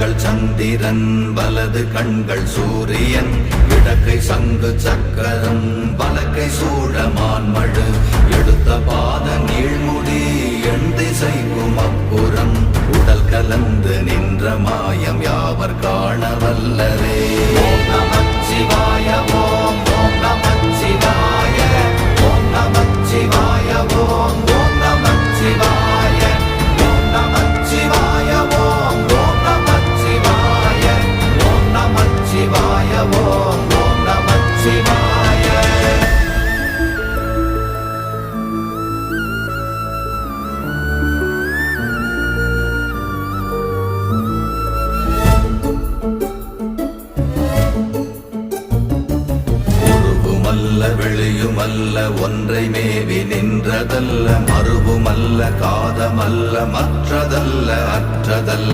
கண்கள் சந்திரன் வலது கண்கள் சூரியன் இடக்கை சங்கு சக்கரம் வலக்கை சூழமான்மழு எடுத்த பாத நீழ்முடி எண் திசைக்கும் அப்புறம் உடல் கலந்து நின்ற மாயம் யாவர் காண வல்லரே. ஓம் நமச்சிவாய ஓம் ஓம் நமச்சிவாய ஓம் நமச்சிவாய ஓம் ஓம் நமச்சிவாய ஓம் நமச்சிவாய ஓம் ஓம் நமச்சிவாய ஓம் நமச்சிவாய ஓம் ஓம் நமச்சிவாய. வெளியுமல்ல ஒன்றை மேவி நின்றதல்ல மறுவுமல்ல காதமல்ல மற்றதல்ல அற்றதல்ல